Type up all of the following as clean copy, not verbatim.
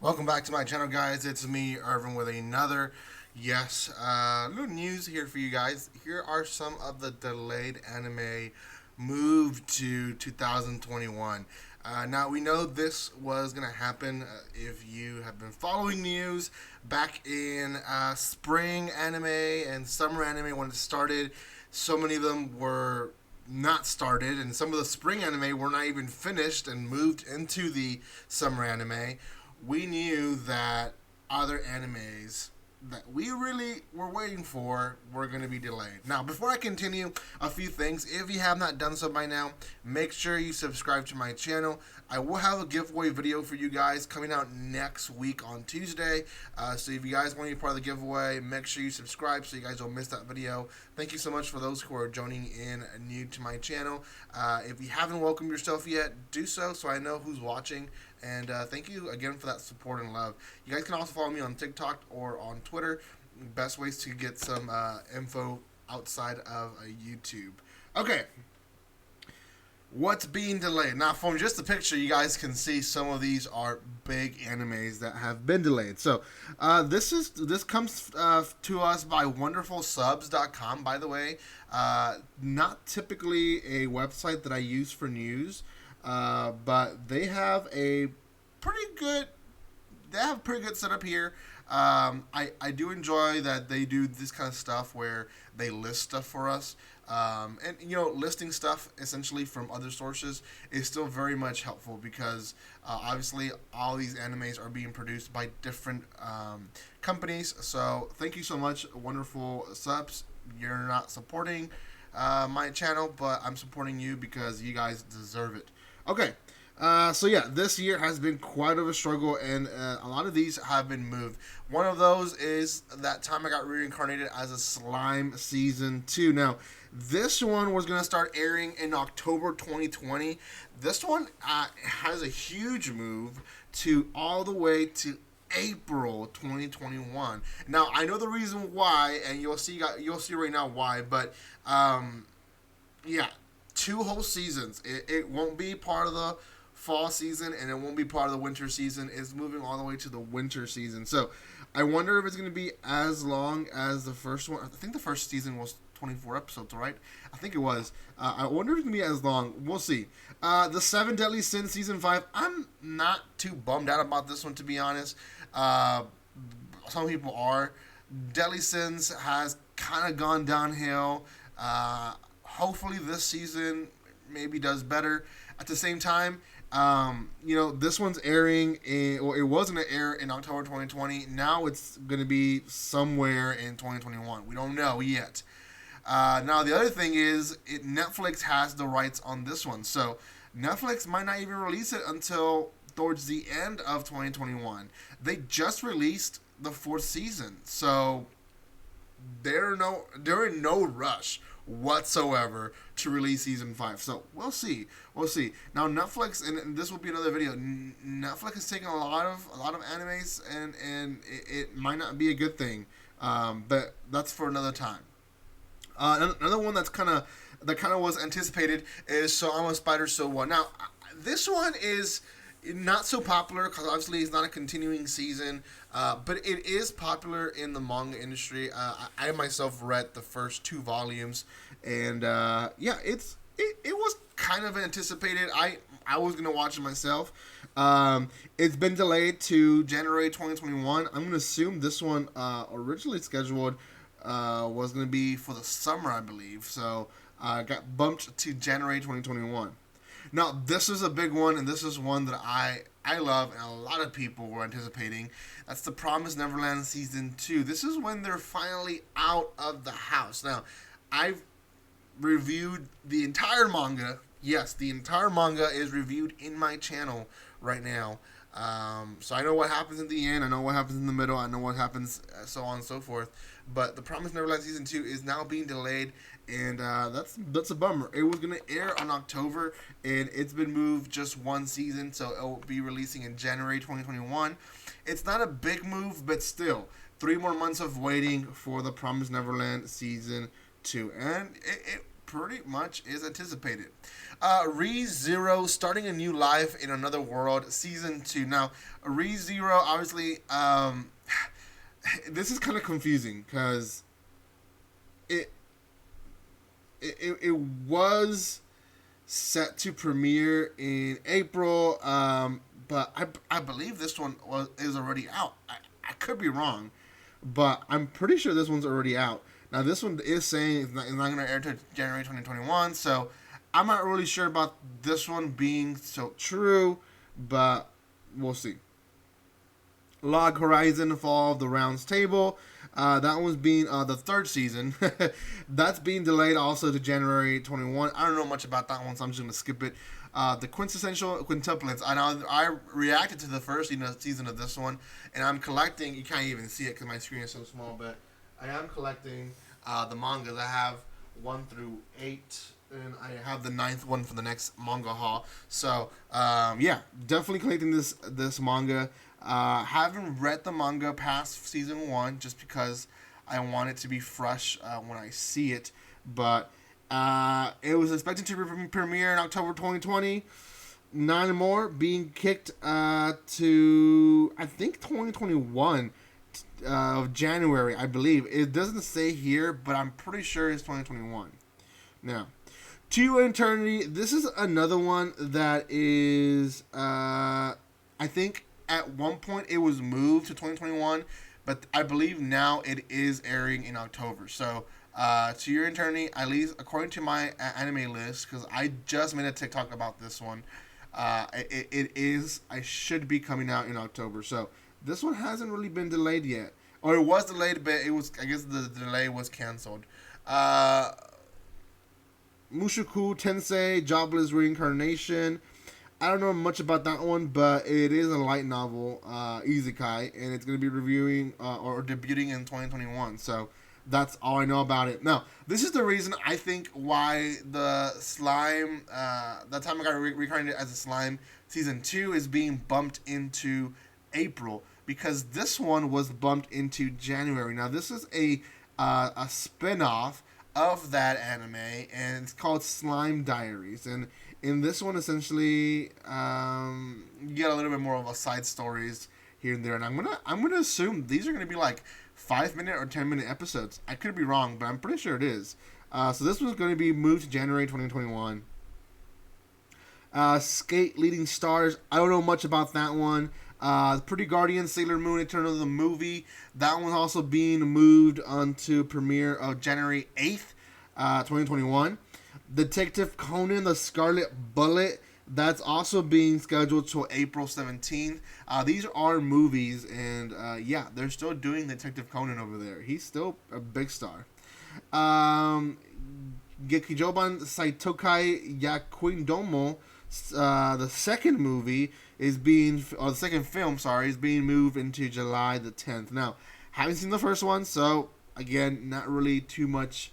Welcome back to my channel, guys. It's me, Irvin, with another, little news here for you guys. Here are some of the delayed anime moved to 2021. Now, we know this was going to happen if you have been following news back in spring anime and summer anime when it started. So many of them were not started, and some of the spring anime were not even finished and moved into the summer anime. We knew that other animes that we really were waiting for were going to be delayed. Now, before I continue, a few things. If you have not done so by now, make sure you subscribe to my channel. I will have a giveaway video for you guys coming out next week on Tuesday. So if you guys want to be part of the giveaway, make sure you subscribe so you guys don't miss that video. Thank you so much for those who are joining in new to my channel. If you haven't welcomed yourself yet, do so I know who's watching. And thank you again for that support and love. You guys can also follow me on TikTok or on Twitter. Best ways to get some info outside of YouTube. Okay. What's being delayed? Now, from just the picture, you guys can see some of these are big animes that have been delayed. So, this comes to us by WonderfulSubs.com, by the way. Not typically a website that I use for news. But they have a pretty good setup here. I do enjoy that they do this kind of stuff where they list stuff for us. And listing stuff essentially from other sources is still very much helpful because obviously all these animes are being produced by different companies. So thank you so much, Wonderful Subs. You're not supporting my channel, but I'm supporting you because you guys deserve it. Okay, so yeah, this year has been quite of a struggle, and a lot of these have been moved. One of those is that time I got reincarnated as a slime season 2. Now, this one was going to start airing in October 2020. This one has a huge move to all the way to April 2021. Now, I know the reason why, and you'll see right now why, but yeah. 2 whole seasons. It won't be part of the fall season, and it won't be part of the winter season. It's moving all the way to the winter season. So I wonder if it's going to be as long as the first one. I think the first season was 24 episodes, right? I think it was. I wonder if it's going to be as long. We'll see. The 7 Deadly Sins Season 5. I'm not too bummed out about this one, to be honest. Some people are. Deadly Sins has kind of gone downhill. Hopefully this season maybe does better. At the same time, this one's airing it was going to air in October 2020. Now it's going to be somewhere in 2021. We don't know yet. Now the other thing is, Netflix has the rights on this one. So Netflix might not even release it until towards the end of 2021. They just released the 4th season. So they're in no rush whatsoever to release season 5. So we'll see. Now Netflix, and this will be another video. Netflix is taking a lot of animes, and it might not be a good thing. But that's for another time. Another one that kind of was anticipated is So I'm a Spider, So What. Now this one is not so popular because obviously it's not a continuing season, but it is popular in the manga industry. I myself read the first 2 volumes, and it was kind of anticipated. I was gonna watch it myself. It's been delayed to January 2021. I'm gonna assume this one originally scheduled was gonna be for the summer, I believe. So got bumped to January 2021. Now, this is a big one, and this is one that I love, and a lot of people were anticipating. That's the Promised Neverland Season 2. This is when they're finally out of the house. Now, I've reviewed the entire manga. Yes, the entire manga is reviewed in my channel right now. So I know what happens at the end. I know what happens in the middle. I know what happens, so on and so forth. But the Promised Neverland Season 2 is now being delayed, and that's a bummer. It was going to air on October, and it's been moved just 1 season, so it will be releasing in January 2021. It's not a big move, but still, 3 more months of waiting for the Promised Neverland Season 2. And it pretty much is anticipated. ReZero, starting a new life in another world, season 2. Now, ReZero, obviously, this is kind of confusing because it was set to premiere in April, but I believe this one is already out. I could be wrong, but I'm pretty sure this one's already out. Now, this one is saying it's not going to air until January 2021, so I'm not really sure about this one being so true, but we'll see. Log Horizon Fall of the Rounds Table. That one's being the third season. That's being delayed also to January 21. I don't know much about that one, so I'm just going to skip it. The Quintessential Quintuplets. I reacted to the first season of this one, and I'm collecting. You can't even see it because my screen is so small, but I am collecting the mangas. I have 1 through 8, and I have the 9th one for the next manga haul. So, yeah, definitely collecting this manga. Haven't read the manga past season 1 just because I want it to be fresh when I see it. But it was expected to premiere in October 2020. 9 more being kicked to, I think, 2021 of January, I believe. It doesn't say here, but I'm pretty sure it's 2021. Now, To Eternity. This is another one that is, I think, at one point it was moved to 2021, but I believe now it is airing in October. So, To Your Eternity, at least according to my anime list, because I just made a TikTok about this one, I should be coming out in October. So, this one hasn't really been delayed yet. Or it was delayed, but I guess the delay was canceled. Mushoku Tensei, Jobless Reincarnation. I don't know much about that one, but it is a light novel, isekai, and it's going to be reviewing or debuting in 2021. So that's all I know about it. Now, this is the reason I think why the slime, that time I got reincarnated as a slime, season 2 is being bumped into April, because this one was bumped into January. Now, this is a spin-off of that anime, and it's called Slime Diaries. And in this one, essentially, you get a little bit more of a side stories here and there. And I'm gonna assume these are gonna be like 5-minute or 10-minute episodes. I could be wrong, but I'm pretty sure it is. So this one's gonna be moved to January 2021. Skate Leading Stars. I don't know much about that one. Pretty Guardian, Sailor Moon, Eternal, the movie. That one's also being moved onto premiere of January 8th, 2021. Detective Conan, the Scarlet Bullet. That's also being scheduled till April 17th. These are movies, and yeah, they're still doing Detective Conan over there. He's still a big star. Gekijoban Saitokai Yakuindomo, the second movie the second film, is being moved into July the 10th. Now, haven't seen the first one, so again, not really too much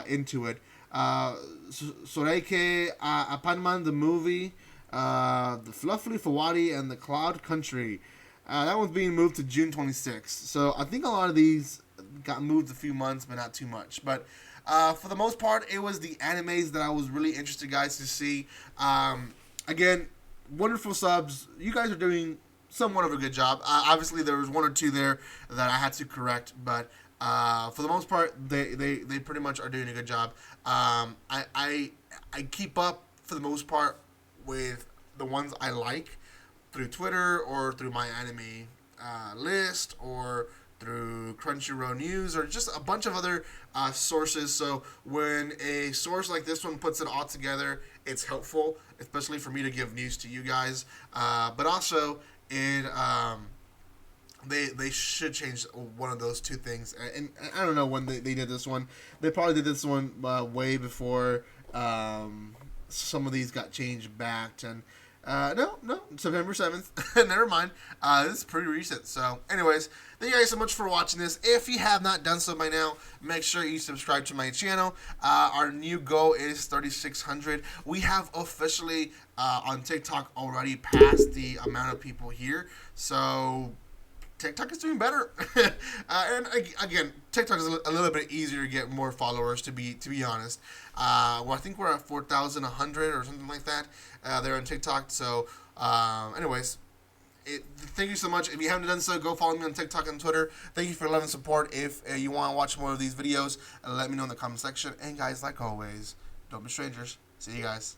into it. Soreike Apanman, the movie, the Fluffy Fawadi, and the Cloud Country. That one's being moved to June 26th. So I think a lot of these got moved a few months, but not too much. But for the most part, it was the animes that I was really interested, guys, to see. Again, wonderful subs. You guys are doing somewhat of a good job. Obviously, there was 1 or 2 there that I had to correct, but for the most part, they pretty much are doing a good job. I keep up, for the most part, with the ones I like through Twitter or through my anime list or through Crunchyroll News or just a bunch of other sources. So when a source like this one puts it all together, it's helpful, especially for me to give news to you guys. But also, they should change one of those 2 things. And I don't know when they did this one. They probably did this one way before some of these got changed back. And no, September 7th. Never mind. This is pretty recent. So, anyways, thank you guys so much for watching this. If you have not done so by now, make sure you subscribe to my channel. Our new goal is 3,600. We have officially on TikTok already passed the amount of people here. So, TikTok is doing better. Again, TikTok is a little bit easier to get more followers. To be honest, well, I think we're at 4,100 or something like that. There on TikTok. So, anyways. Thank you so much. If you haven't done so, go follow me on TikTok and Twitter. Thank you for love and support. If you want to watch more of these videos, let me know in the comment section. And guys, like always, don't be strangers. See you guys.